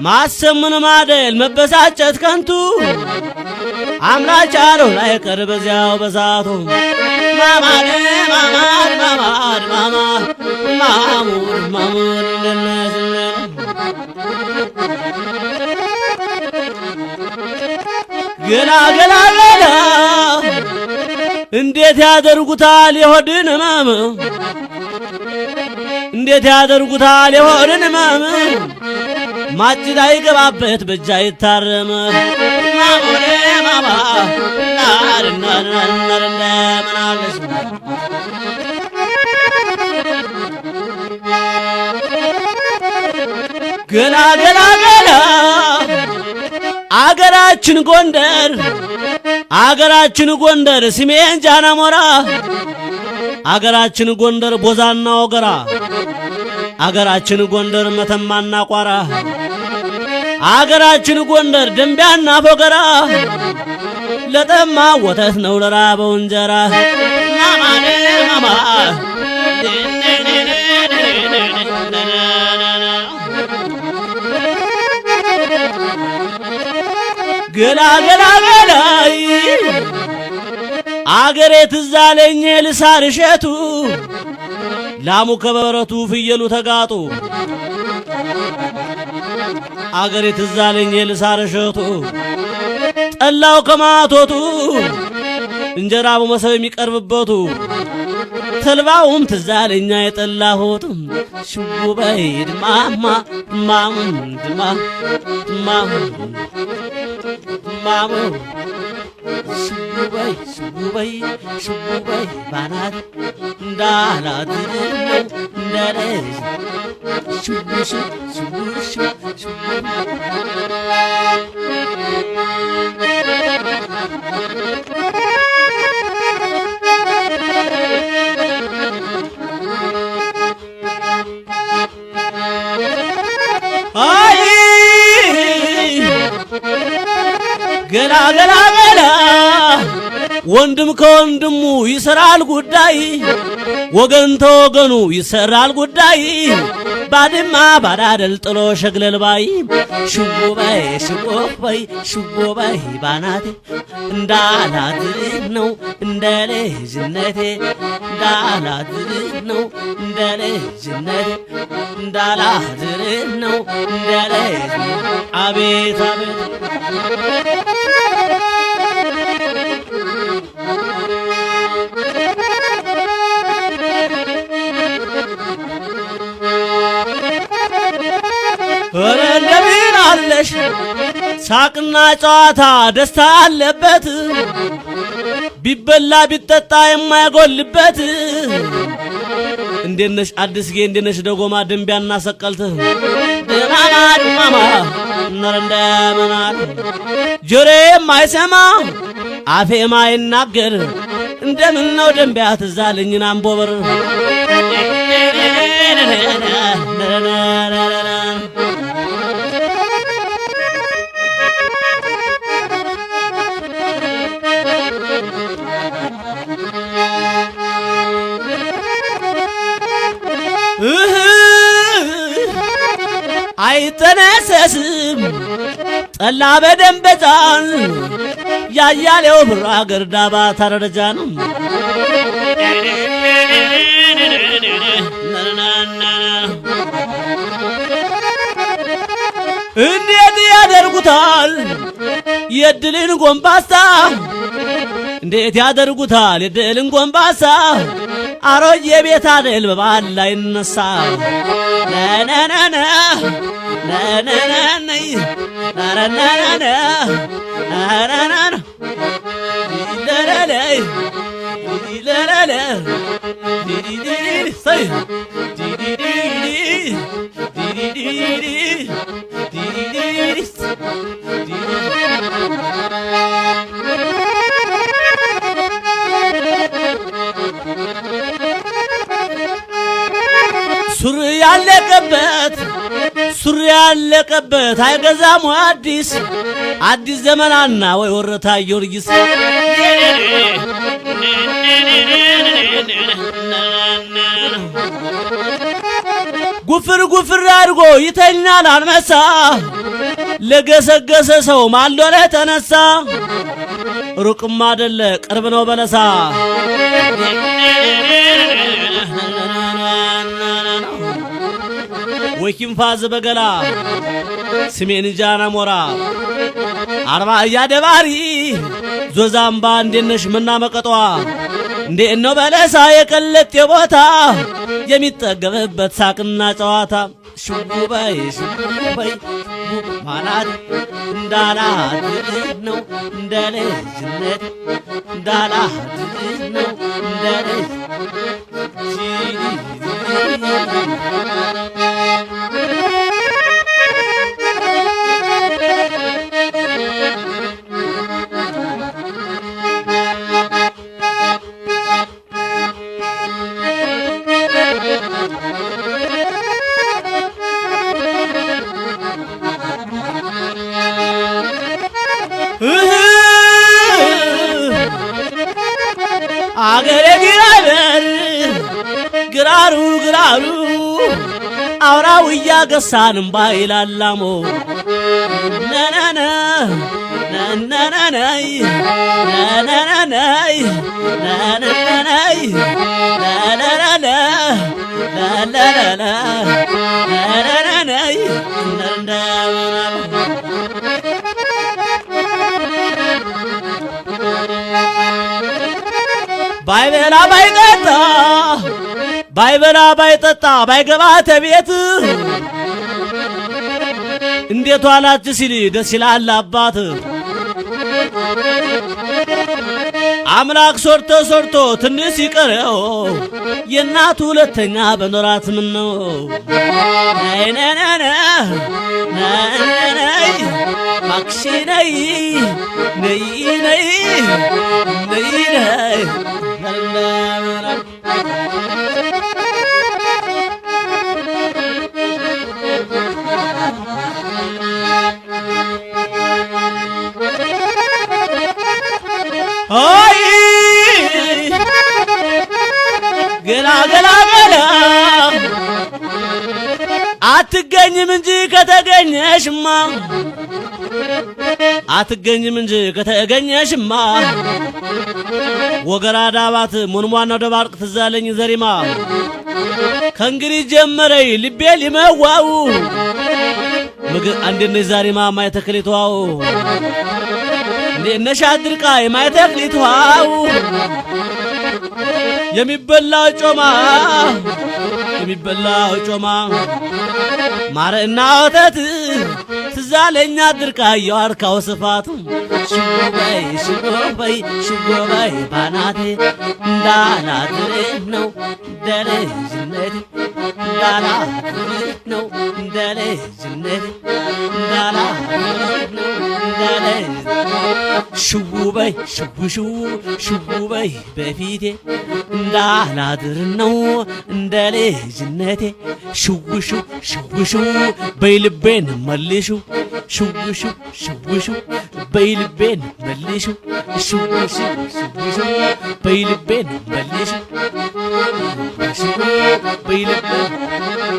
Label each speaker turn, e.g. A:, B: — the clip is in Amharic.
A: ማሰምን ማደል መበሳጨት ከንቱ አምላች አለው ላይ ቀር በዚያው በዛቱ ማማድ ማሙድ ለነስለ ገላ እንዴት ያደርጉታል የሆድን ህመም እንዴት ያደርጉታል የሆድን ህመም ማጭድ አይገባበት በእጅ አይታረም ማሙድ ማማ ምናለሽ ገላ አገራችን ጎንደር ስሜን ጃናሞራ አገራችን ጎንደር ቦዛና ወገራ አገራችን ጎንደር መተማና ቋራ አገራችን ጎንደር ደንቢያና ፎገራ ለጠማ ወተት ነው ለራበው እንጀራ ማማ ገላ አገሬ ትዛለኝ ልሳር እሸቱ ላሙ ከበረቱ ፍየሉ ተጋጡ አገሬ ትዛለኝ ልሳር እሸቱ ጠላው ከማቶቱ እንጀራው መሰብ የሚቀርብበቱ ተልባውም ትዛለኛ የጠላሁት ሽቡበይ ድማማ ማሙ ሽቡበይ ባናት እንዳላት ነው እንደለሽ ሽቡሽ ገላ ወንድም ከወንድሙ ይሰራል ጉዳይ ወገን ተወገኑ ይሰራል ጉዳይ ባድማ ባዳደል ጥሎ ሸግለልባይ ሽቦባይ ባናቴ እንዳላት ነው እንደ ልጅነቴ እንዳላት ነው እንደ ልጅነቴ እንዳላት ነው እንደ ልጅ አቤት እንደምን አለሽ ሳቅና ጨዋታ ደስታ አለበት ቢበላ ቢጠጣ የማይጎልበት እንዴነሽ አዲስጌ እንዴነሽ ደጎማ ደንቢያና ሰቀልት ማማ ነረንደምናል ጆሬ የማይሰማ አፌ የማይናገር እንደምን ነው ደንቢያ ትዛለኝን አንቦበር አይተነሰስም ጠላ በደንበጫን ያያሌው ብር አገር ዳባ ታረጃን እንዴት ያደርጉታል የድልን ጎንባሳ እንዴት ያደርጉታል የድልን ጎንባሳ አሮዬ ቤት አይደል በባል ላይ ነሳ ነነነነ ነነነነ ነነነነ ነነነነ ለለለ ለለለ ዲዲዲ ሰይ ዲዲዲ ዲዲዲ ዲዲዲ ሱሪ ያለቀበት አይገዛም አዲስ ዘመናና ወይ ወረታ ጊዮርጊስ ጉፍር ጉፍር አድርጎ ይተኛል አንበሳ ለገሰገሰ ሰው ማልዶለ ተነሳ ሩቅም አይደለ ቅርብ ነው በለሳ ወኪም ፋዝ በገላ ስሜን ጃና ሞራ አርባ ያደባሪ ዞዛምባ እንደነሽ መና መቀጧ እንዴ ነው በለሳ የቀለጥ የቦታ የሚጠገብበት ሳቅና ጨዋታ ሽጉባይ ማላት እንዳላት ነው እንደልጅነት እንዳላት ነው እንደልጅ አገሬ ግራሩ ግራሩ አውራው እያገሳንም ባይላላሞ ነነነ ነነነይ ነነነይ ነነነይ ነነነነ ነነነነ ነነነይ ባይበላ ባይጠጣ ባይበላ ባይጠጣ ባይገባ ተቤት እንዴት ዋላችሁ ሲል ደስ ይላል አባት አምላክ ሶርቶ ትንሽ ይቀረው የእናቱ ሁለተኛ በኖራት ምን ነው ነነነ ነነነይ ማክሺ ነይ ነይ ነይ ነይ ነይ አይ ገላ ገላ ገላ አትገኝም እንጂ ከተገኘሽማ አትገኝም እንጂ ከተገኘሽማ ወገራ ዳባት ሙንሟና ደባርቅ ትዛለኝ ዘሪማ ከእንግዲህ ጀመረይ ልቤ ሊመዋው ምግብ አንደነሽ ዛሪማ ማይተክሊቷው እንደነሽ አድርቃ የማይተክሊቷው የሚበላው ጮማ ማርና ወተት ትዛለኛ አድርቃ የዋርካው ስፋቱ ሽጎበይ ባናቴ እንዳላት ነው እንደልጅነቴ እንዳላት ነው እንደልጅነቴ እንዳላት ነው እንደልጅ ሽጉበይ ሽጉበይ በፊቴ እንዳላድር ነው እንደልጅነቴ ሽውሹ በይልቤን መልሹ ሽውሹ በይልቤን መልሹ ሽውሹ በይልቤን መልሹ በይልቤን